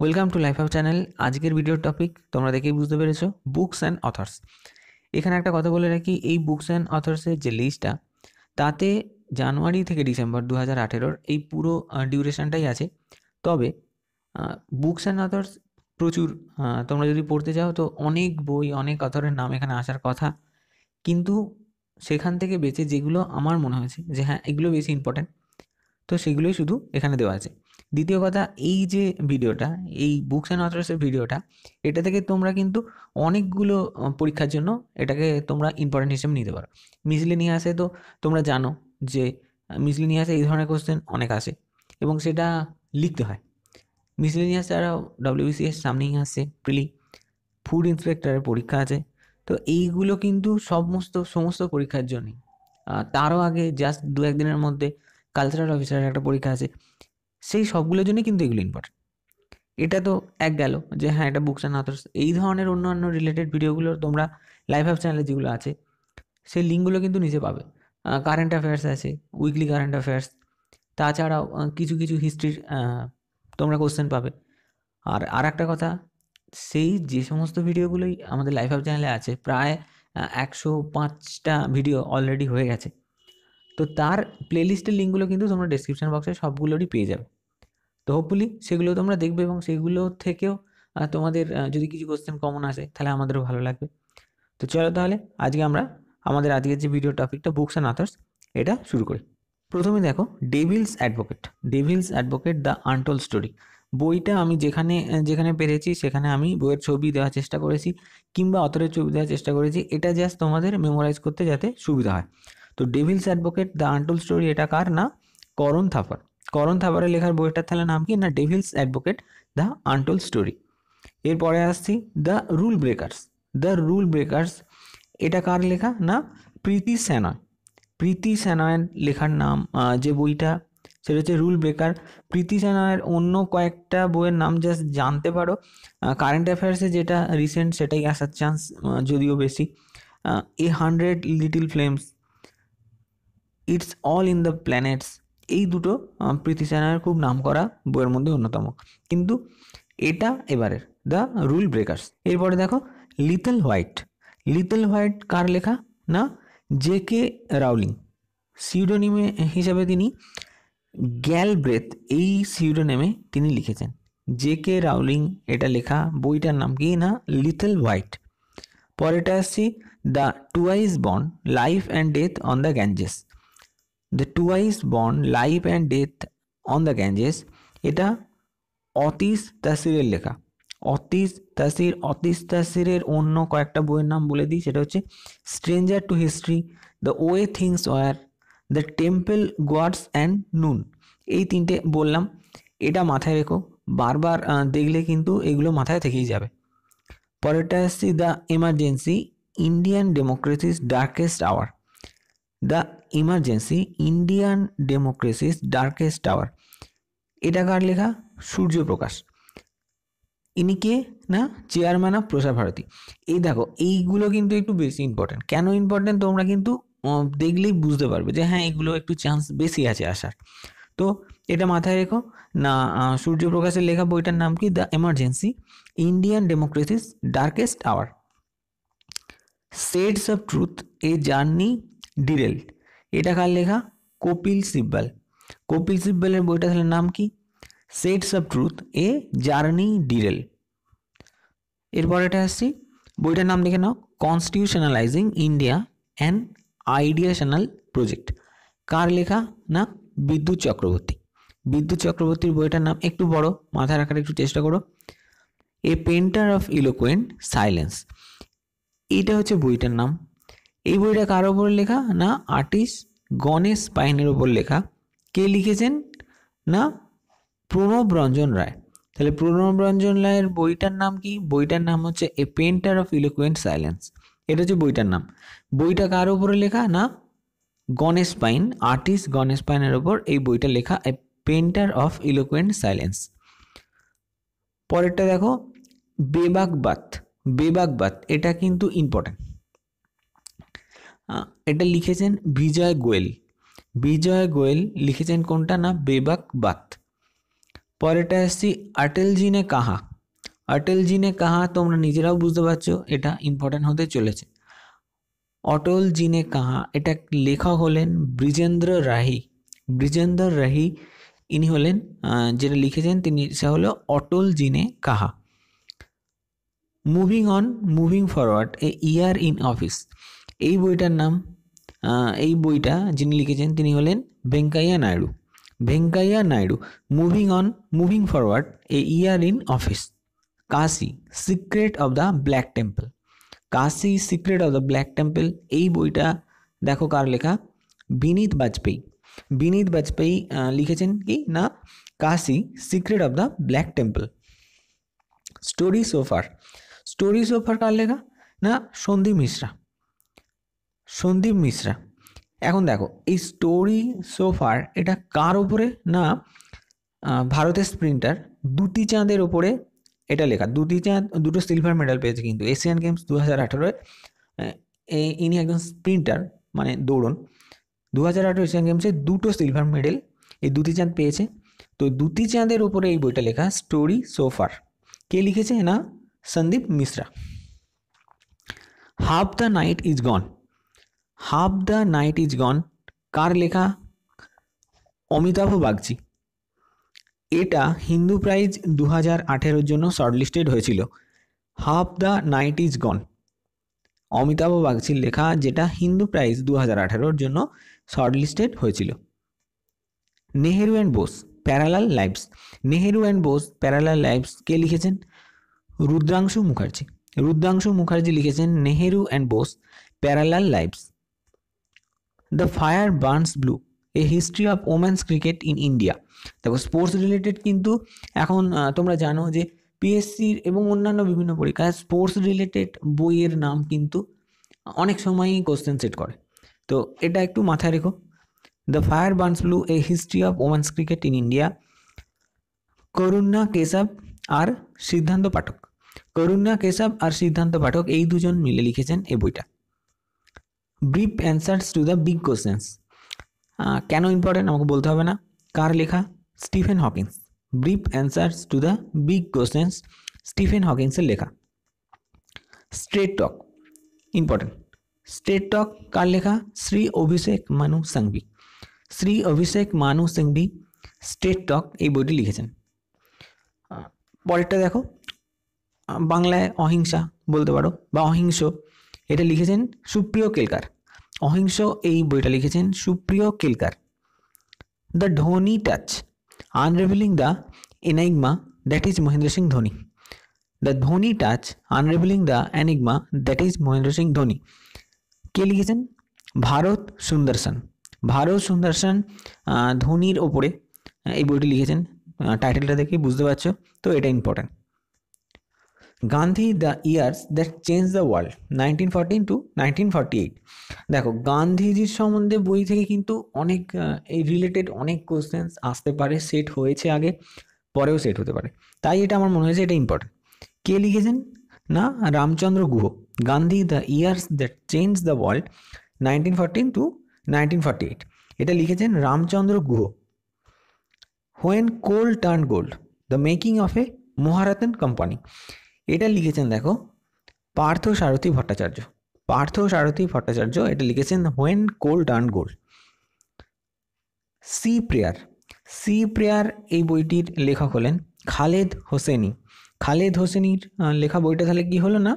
Welcome to life hub channel. আজকের ভিডিওর topic তোমরা দেখেই বুঝতে পেরেছো, বুকস অ্যান্ড অথর্স। এখানে একটা কথা বলে রাখি, এই বুকস অ্যান্ড অথর্সের যে লিস্টটা, তাতে জানুয়ারি থেকে ডিসেম্বর 2018 এই পুরো ডিউরেশনটাই আছে। তবে বুকস অ্যান্ড অথর্স প্রচুর, তোমরা যদি পড়তে চাও তো অনেক বই, অনেক অথরের নাম এখানে আসার কথা। কিন্তু সেখান থেকে বেছে যেগুলো আমার মনে হয়েছে যে হ্যাঁ এগুলো বেশি ইম্পর্ট্যান্ট, তো সেগুলোই শুধু এখানে দেওয়া আছে। দ্বিতীয় কথা, এই যে ভিডিওটা, এই বুকস অ্যান্ড অথর্সের ভিডিওটা, এটা থেকে তোমরা কিন্তু অনেকগুলো পরীক্ষার জন্য এটাকে তোমরা ইম্পর্টেন্ট হিসেবে নিতে পারো। মিসলেনিয়াসে তো তোমরা জানো যে মিসলেনিয়াসে এই ধরনের কোশ্চেন অনেক আসে এবং সেটা লিখতে হয়। মিসলেনিয়াস ছাড়াও ডব্লিউবিসিএস সামনেই আসছে, প্রিলি, ফুড ইন্সপেক্টরের পরীক্ষা আছে। তো এইগুলো কিন্তু সমস্ত পরীক্ষার জন্যই। তারও আগে জাস্ট দু একদিনের মধ্যে কালচারাল অফিসারের একটা পরীক্ষা আছে। সেই সবগুলোর জন্যই কিন্তু এগুলো ইম্পর্টেন্ট। এটা তো এক গেল যে হ্যাঁ এটা বুকস অ্যান্ড আদার্স। এই ধরনের অন্যান্য রিলেটেড ভিডিওগুলো তোমরা লাইফ হাব চ্যানেলে যেগুলো আছে সেই লিঙ্কগুলো কিন্তু নিচে পাবে। কারেন্ট অ্যাফেয়ার্স আছে, উইকলি কারেন্ট অ্যাফেয়ার্স, তাছাড়াও কিছু কিছু হিস্ট্রির তোমরা কোশ্চেন পাবে। আর একটা কথা, সেই যে সমস্ত ভিডিওগুলোই আমাদের লাইফ হাব চ্যানেলে আছে, প্রায় 105টা ভিডিও অলরেডি হয়ে গেছে। তো তার প্লেলিস্টের লিঙ্কগুলো কিন্তু তোমরা ডেসক্রিপশন বক্সে সবগুলোরই পেয়ে যাবে। তো হোপফুলি সেগুলো তোমরা দেখবে এবং সেগুলো থেকেও তোমাদের যদি কিছু কোশ্চেন কমন আসে তাহলে আমাদেরও ভালো লাগবে। তো চলো তাহলে আজকে আমরা আমাদের আজকের যে ভিডিও টপিকটা বুকস অ্যান্ড আদার্স, এটা শুরু করি। প্রথমে দেখো, Devil's advocate. Devil's advocate the untold story বইটা আমি যেখানে যেখানে পেরেছি সেখানে আমি বইয়ের ছবি দেওয়ার চেষ্টা করেছি কিংবা অথরের ছবি দেওয়ার চেষ্টা করেছি, এটা জাস্ট তোমাদের মেমোরাইজ করতে যাতে সুবিধা হয়। তো Devil's advocate the untold story, এটা কার না? করণ থাপার। করণ থাপারের লেখার বইটার তাহলে নাম কি না? Devil's advocate the untold story. এরপরে আসছি the rule breakers. The rule breakers, এটা কার লেখা না? প্রীতি সেনয়। প্রীতি সেনয়ের লেখার নাম যে বইটা, সেটা হচ্ছে রুল ব্রেকার। প্রীতি সেনয়ের অন্য কয়েকটা বইয়ের নাম জাস্ট জানতে পারো। কারেন্ট অ্যাফেয়ার্সে যেটা রিসেন্ট সেটাই আসার চান্স যদিও বেশি। 100 little flames, it's all in the planets, এই দুটো প্রীতি সেনয়ের খুব নামকরা বইয়ের মধ্যে অন্যতম। কিন্তু এটা এবারের দ্য রুল ব্রেকার্স। এরপরে দেখো লিটল হোয়াইট। লিটল হোয়াইট কার লেখা না? জে.কে. রাউলিং। সিউডোনিমে হিসাবে তিনি গ্যালব্রেথ, এই সিউডোনেমে তিনি লিখেছেন। জে.কে. রাউলিং এটা লেখা, বইটার নাম কি না? Little white. পরেটা আসছি the twice born life and death on the Ganges. The twice born life and death on the Ganges, এটা অতীশ তাসিরের লেখা। অতীশ তাসিরের অন্য কয়েকটা বইয়ের নাম বলে দিই, সেটা হচ্ছে stranger to history, the way things were, the temple gods and noon. এই তিনটে বললাম, এটা মাথায় রেখো, বারবার দেখলে কিন্তু এগুলো মাথায় থেকেই যাবে। পরেরটা আসছি the emergency, Indian democracy's darkest hour. The emergency, Indian democracy's darkest hour, এটা কার লেখা? সূর্যপ্রকাশ। ইনি কে না? চেয়ারম্যান অফ প্রসার ভারতী। এই দেখো, এইগুলো কিন্তু একটু বেশি ইম্পর্টেন্ট। কেন ইম্পর্টেন্ট তোমরা কিন্তু দেখলেই বুঝতে পারবে যে হ্যাঁ এগুলো একটু চান্স বেশি আছে আসার। তো এটা মাথায় রেখো না। সূর্যপ্রকাশের লেখা বইটার নাম কি? The emergency, Indian democracy's darkest hour. Shades of truth, a journey derailed, এটা কার লেখা? কপিল সিব্বল। কপিল সিব্বলের বইটা তাহলে নাম কি? Shades of truth, a journey derail. এরপর এটা আসছি, বইটার নাম লিখে নাও কনস্টিটিউশনালাইজিং ইন্ডিয়া অ্যান আইডিয়াশনাল প্রজেক্ট। কার লেখা না? বিদ্যুৎ চক্রবর্তী। বিদ্যুৎ চক্রবর্তীর বইটার নাম একটু বড়, মাথায় রাখার একটু চেষ্টা করো, এ পেন্টার অফ ইলোকুয়েন্ট সাইলেন্স, এইটা হচ্ছে বইটার নাম। এই বইটা কার ওপর লেখা না? আর্টিস্ট গণেশ পাইনের ওপর লেখা। কে লিখেছেন না? প্রণব রঞ্জন রায়। তাহলে প্রণব রঞ্জন রায়ের বইটার নাম কি? বইটার নাম হচ্ছে এ পেন্টার অফ ইলোকুয়েন্ট সাইলেন্স, এটা হচ্ছে বইটার নাম। বইটা কার ওপরে লেখা না? গণেশ পাইন, আর্টিস্ট গণেশ পাইনের ওপর এই বইটা লেখা, এ পেন্টার অফ ইলোকুয়েন্ট সাইলেন্স। পরেরটা দেখো বেবাকবাত। বেবাকবাত এটা কিন্তু ইম্পর্টেন্ট। এটা লিখেছেন বিজয় গোয়েল। বিজয় গোয়েল লিখেছেন কোনটা না? বেবাকবাত। পরেরটা আসছি অটল জি নে কাহা। অটল জি নে কাহা তোমরা নিজেরাও বুঝতে পারছো এটা ইম্পর্টেন্ট হতে চলেছে। অটল জি নে কাহা, এটা লেখক হলেন ব্রিজেন্দ্র রাহি। ব্রিজেন্দ্র রাহি ইনি হলেন যেটা লিখেছেন তিনি, সে হলো অটল জি নে কাহা। Moving on moving forward A year in office, এই বইটার নাম, এই বইটা যিনি লিখেছেন তিনি হলেন Venkaiah Naidu. Venkaiah Naidu. Moving on moving forward A year in office. Kashi secret of the black temple. Kashi secret of the black temple, এই বইটা দেখো কার লেখা, বিনীত বাজপেয়ী। বিনীত বাজপেয়ী লিখেছেন কি না Kashi secret of the black temple. Story so far. Story so far কার লেখা না সন্দীপ মিশ্রা। সন্দীপ মিশ্রা। এখন দেখো এই স্টোরি সোফার এটা কার ওপরে না ভারতের স্প্রিন্টার দুতি চাঁদের ওপরে এটা লেখা। দুতি চাঁদ দুটো সিলভার মেডেল পেয়েছে কিন্তু এশিয়ান গেমস 2018-এ। ইনি একজন স্প্রিন্টার মানে দৌড়ন। 2018 এশিয়ান গেমসে দুটো সিলভার মেডেল এই দুতি চাঁদ পেয়েছে। তো দুতি চাঁদের ওপরে এই বইটা লেখা স্টোরি সোফার। কে লিখেছে না Sandeep Mishra. Half the night is gone. Half the night is gone কার লেখা, অমিতাভ বাগচি। এটা হিন্দু প্রাইজ 2018-এর জন্য শর্টলিস্টেড হয়েছিল। Half the night is gone Amitabha বাগচির লেখা, যেটা হিন্দু প্রাইজ 2018-এর জন্য শর্টলিস্টেড হয়েছিল। Nehru and Bose parallel lives. Nehru and Bose parallel lives কে লিখেছেন, রুদ্রাংশু মুখার্জি। রুদ্রাংশু মুখার্জি লিখেছেন Nehru and Bose parallel lives. The fire burns blue a history of women's cricket in India. দেখো স্পোর্টস রিলেটেড কিন্তু এখন তোমরা জানো যে পিএসসির এবং অন্যান্য বিভিন্ন পরীক্ষায় স্পোর্টস রিলেটেড বইয়ের নাম কিন্তু অনেক সময়ই কোশ্চেন সেট করে, তো এটা একটু মাথায় রেখো। The fire burns blue a history of women's cricket in India. Karuna Keshav আর সিদ্ধান্ত পাঠক। করুণা কেশব আর সিদ্ধান্ত পাঠক এই দুজন মিলে লিখেছেন এই বইটা। Brief answers to the big questions, কেন ইম্পর্টেন্ট আমাকে বলতে হবে না, কার লেখা, Stephen Hawkins. Brief answers to the big questions Stephen হকিন্সের লেখা। Straight talk important. Straight talk কার লেখা, শ্রী অভিষেক মানু সিংভি। শ্রী অভিষেক মানু সিংভি স্ট্রেট টক এই বইটি লিখেছেন। পরেরটা দেখো, বাংলায় অহিংসা বলতে পারো বা অহিংস, এটা লিখেছেন সুপ্রিয় কেলকার। অহিংস এই বইটা লিখেছেন Supriya Kelkar. The Dhoni touch unravelling the enigma that is Mahendra Singh Dhoni. The Dhoni touch unravelling the enigma that is Mahendra Singh Dhoni কে লিখেছেন, ভারত সুন্দরসন। ভারত সুন্দরসন ধোনির ওপরে এই বইটি লিখেছেন। টাইটেলটা দেখে বুঝতে পারছো, তো এটা important. Gandhi the years that change the world 1914 to 1948। দেখো গান্ধীজির সম্বন্ধে বই থেকে কিন্তু অনেক এই রিলেটেড অনেক কোশ্চেন্স আসতে পারে, সেট হয়েছে আগে, পরেও সেট হতে পারে, তাই এটা আমার মনে হয়েছে এটা ইম্পর্টেন্ট। কে লিখেছেন না Ramachandra Guha. Gandhi the years that change the world 1914 to 1948 এটা লিখেছেন Ramachandra Guha. When coal turn gold the making of a Maharatna company এটা লিখেছেন দেখো পার্থ সারথী ভট্টাচার্য। পার্থ সারথী ভট্টাচার্য এটা লিখেছেন when coal turn gold. Sea prayer. Sea prayer এই বইটির লেখক হলেন খালেদ হোসেনি। খালেদ হোসেনির লেখা বইটা তাহলে কি হলো না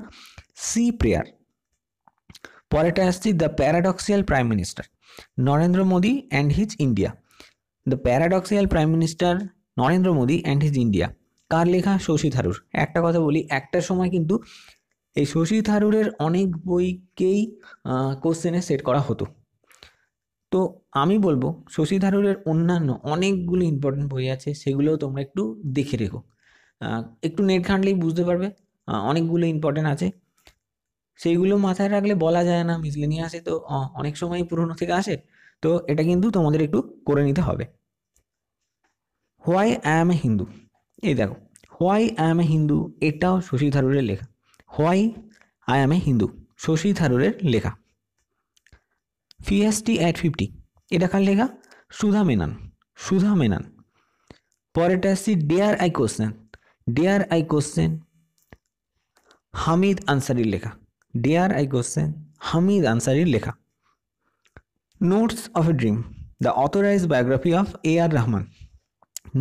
সি প্রেয়ার। পরেরটা আসছি the paradoxical prime minister Narendra Modi and his India. The paradoxical prime minister Narendra Modi and his India কার লেখা, শশী থারুর। একটা কথা বলি, একটা সময় কিন্তু এই শশী থারুরের অনেক বইকেই কোশ্চেনে সেট করা হতো, তো আমি বলবো শশী থারুরের অন্যান্য অনেকগুলো ইম্পর্টেন্ট বই আছে, সেগুলোও তোমরা একটু দেখে রেখো। একটু নেট ঘাঁটলেই বুঝতে পারবে অনেকগুলো ইম্পর্টেন্ট আছে, সেইগুলো মাথায় রাখলে বলা যায় না মিসলেনিয়াসে তো অনেক সময় পুরনো থেকে আসে, তো এটা কিন্তু তোমাদের একটু করে নিতে হবে। হোয়াই আই অ্যাম এ হিন্দু, এই দেখো হোয়াই আই অ্যাম এ হিন্দু এটাও শশী থারুরের লেখা। হোয়াই আই অ্যাম এ হিন্দু শশী থারুরের লেখা। ফিএসটি অ্যাট 50 এটা কার লেখা, সুধা মেনন। সুধা মেনন। পরেরটা আসছি ডেয়ার আই কোশ্চেন হামিদ আনসারির লেখা, ডেয়ার আই কোশ্চেন হামিদ আনসারির লেখা। Notes of a dream, the authorised biography of A R Rahman.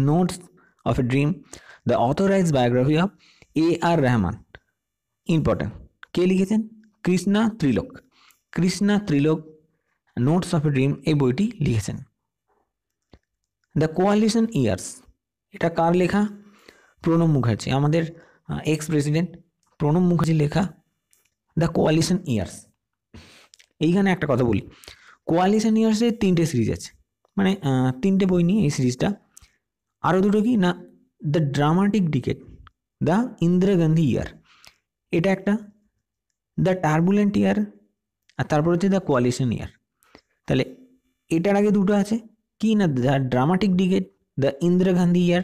Notes of a dream, the authorised biography of A R Rahman. Important, কে লিখেছেন? Krishna Trilok notes of a dream এই বইটি লিখেছেন। The coalition years, এটা কার লেখা? প্রণব মুখার্জি, আমাদের এক্স প্রেসিডেন্ট প্রণব মুখার্জি লেখা দ্য কোয়ালিশন ইয়ার্স। এইখানে একটা কথা বলি, কোয়ালিশন ইয়ার্সের 3টে সিরিজ আছে, মানে 3টে বই নিয়ে এই সিরিজটা। আরও দুটো কি না, the dramatic decade, the Indira Gandhi years, এটা একটা, দ্য টার্বুলেন্ট ইয়ার, আর তারপর হচ্ছে দ্য কোয়ালিশন ইয়ার। তাহলে এটার আগে দুটো আছে কি না, the dramatic decade, the Indira Gandhi years,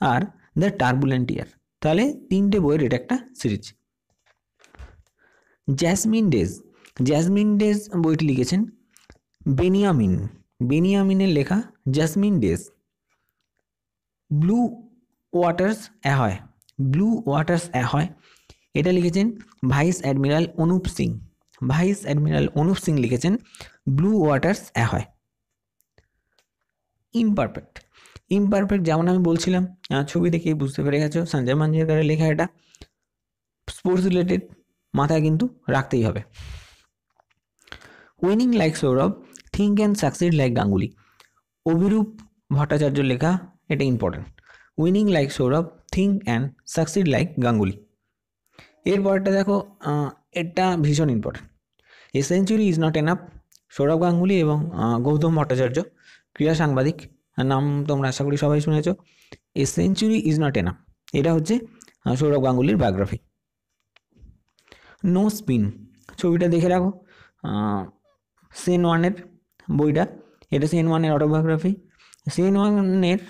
আর দ্য টার্বুলেন্ট ইয়ার। তাহলে 3টে বইয়ের এটা একটা সিরিজ। জ্যাসমিন ডেজ বইটি লিখেছেন বেনিয়ামিনের লেখা জ্যাসমিন ডেজ। ব্লু ওয়াটার্স অ্যাহয়, এটা লিখেছেন ভাইস অ্যাডমিরাল অনুপ সিং লিখেছেন ব্লু ওয়াটার্স অ্যাহয়। ইমপারফেক্ট যেমন আমি বলছিলাম, ছবি দেখেই বুঝতে পেরে গেছো সঞ্জয় মাঞ্জরেকরের লেখা, এটা স্পোর্টস রিলেটেড, মাথায় কিন্তু রাখতেই হবে। Winning like Sourav, think and succeed like Ganguly, Abhirup ভট্টাচার্যর লেখা, এটা important. Winning like Sourav, think and succeed like Ganguly. এরপরটা দেখো, এটা ভীষণ important. A century is not enough, Sourav Ganguly এবং গৌতম ভট্টাচার্য, ক্রীড়া সাংবাদিক, নাম তোমরা আশা করি সবাই শুনেছ। এ সেঞ্চুরি ইজ নট এনাফ, এটা হচ্ছে সৌরভ গাঙ্গুলির বায়োগ্রাফি। নো স্পিন, ছবিটা দেখে রাখো, সেন ওয়ানের বইটা, এটা সেন ওয়ানের অটোবায়োগ্রাফি। সেন ওয়ানের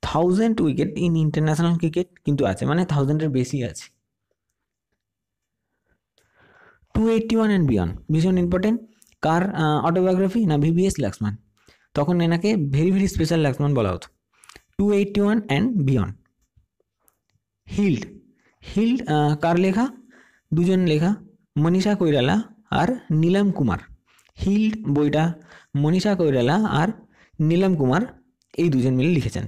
1000 উইকেট ইন ইন্টারন্যাশনাল ক্রিকেট কিন্তু আছে, মানে 1000-এর বেশি আছে। 281 অ্যান্ড বিয়ন্ড ভীষণ ইম্পর্টেন্ট, কার অটোবায়োগ্রাফি না, ভিভিএস লক্ষ্মণ, তখন এনাকে ভেরি ভেরি স্পেশাল লক্ষ্মণ বলা হতো। 281 অ্যান্ড বিয়ন্ড। হিল্ড কার লেখা? দুজন লেখা, মনীষা কৈরালা আর নীলম কুমার। হিল্ড বইটা মনীষা কৈরালা আর নীলম কুমার এই দুজন মিলে লিখেছেন।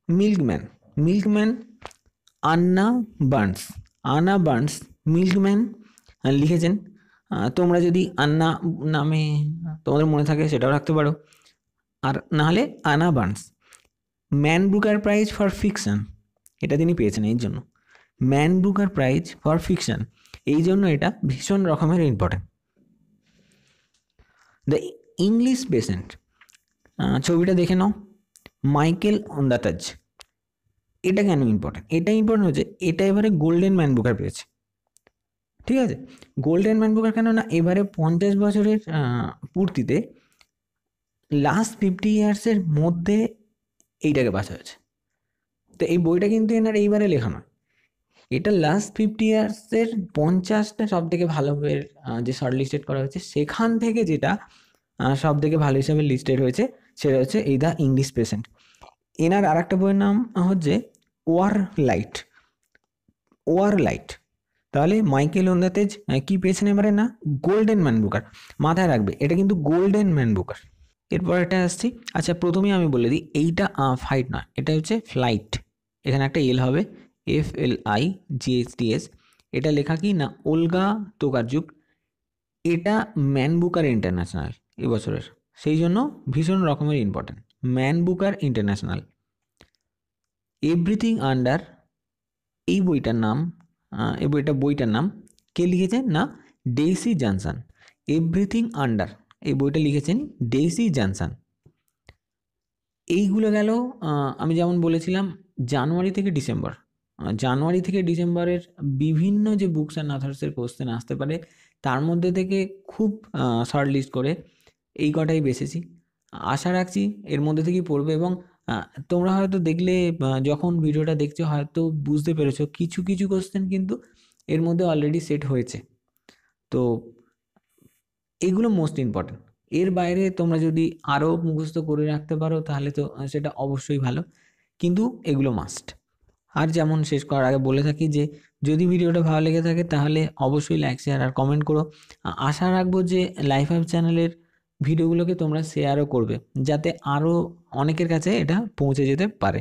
মিল্কম্যান আন্না বার্নস মিল্কম্যান লিখেছেন। তোমরা যদি আন্না নামে তোমাদের মনে থাকে সেটাও রাখতে পারো, আর নাহলে Anna Burns. Man Booker prize for fiction, এটা তিনি পেয়েছেন এই জন্য, Man Booker prize for fiction, এই জন্য এটা ভীষণ রকমের ইম্পর্টেন্ট। দ্য ইংলিশ পেশেন্ট, ছবিটা দেখে নাও, মাইকেল অন্দাতাজ। এটা কেন ইম্পর্টেন্ট? এটা ইম্পর্টেন্ট হচ্ছে এটা এবারে গোল্ডেন ম্যান বুকার পেয়েছে, ঠিক আছে। গোল্ডেন ম্যান বুকার কেন না, এবারে 50 বছরের পূর্তিতে লাস্ট 50 ইয়ার্সের মধ্যে এইটাকে বাছা হয়েছে। তো এই বইটা কিন্তু এনার এইবারে লেখা নয়, এটা লাস্ট 50 ইয়ার্সের 50টা সব থেকে ভালো বইয়ের যে শর্ট লিস্টেড করা হয়েছে, সেখান থেকে যেটা সব থেকে ভালো হিসাবে লিস্টেড হয়েছে সেটা হচ্ছে এই দ্য ইংলিশ পেশেন্ট। এনার আর একটা বইয়ের নাম হচ্ছে ওয়ার লাইট। তাহলে মাইকেল অন্দাতেজ কি পেয়েছেন এবারে না, গোল্ডেন ম্যান বুকার, মাথায় রাখবে এটা কিন্তু গোল্ডেন ম্যান বুকার। এরপর এটা আসছি, আচ্ছা প্রথমেই আমি বলে দিই এইটা ফাইট নয়, এটা হচ্ছে ফ্লাইট, এখানে একটা এল হবে, FLIGHTS। এটা লেখা কি না, ওলগা তোকারচুক। এটা ম্যান বুকার ইন্টারন্যাশনাল এবছরের, সেই জন্য ভীষণ রকমের important, man Booker international. Everything under, এই বইটার নাম কে লিখেছেন না, ডেইসি জনসন। এভরিথিং আন্ডার এই বইটা লিখেছেন ডেইসি জনসন। এইগুলো গেল আমি যেমন বলেছিলাম জানুয়ারি থেকে ডিসেম্বরের বিভিন্ন যে বুকস অ্যান্ড অথার্সের কোশ্চেন আসতে পারে, তার মধ্যে থেকে খুব শর্ট লিস্ট করে এই কটাই বেছেছি। আশা রাখছি এর মধ্যে থেকেই পড়বে, এবং তোমরা হয়তো দেখলে যখন ভিডিওটা দেখছো হয়তো বুঝতে পেরেছো কিছু কিছু কোশ্চেন কিন্তু এর মধ্যে অলরেডি সেট হয়েছে। তো এগুলো মোস্ট ইম্পর্টেন্ট, এর বাইরে তোমরা যদি আরও মুখস্থ করে রাখতে পারো তাহলে তো সেটা অবশ্যই ভালো, কিন্তু এগুলো মাস্ট। আর যেমন শেষ করার আগে বলে থাকি যে যদি ভিডিওটা ভালো লেগে থাকে তাহলে অবশ্যই লাইক, শেয়ার আর কমেন্ট করো। আশা রাখবো যে লাইফ হাব চ্যানেলের ভিডিওগুলোকে তোমরা শেয়ারও করবে, যাতে আরও অনেকের কাছে এটা পৌঁছে যেতে পারে।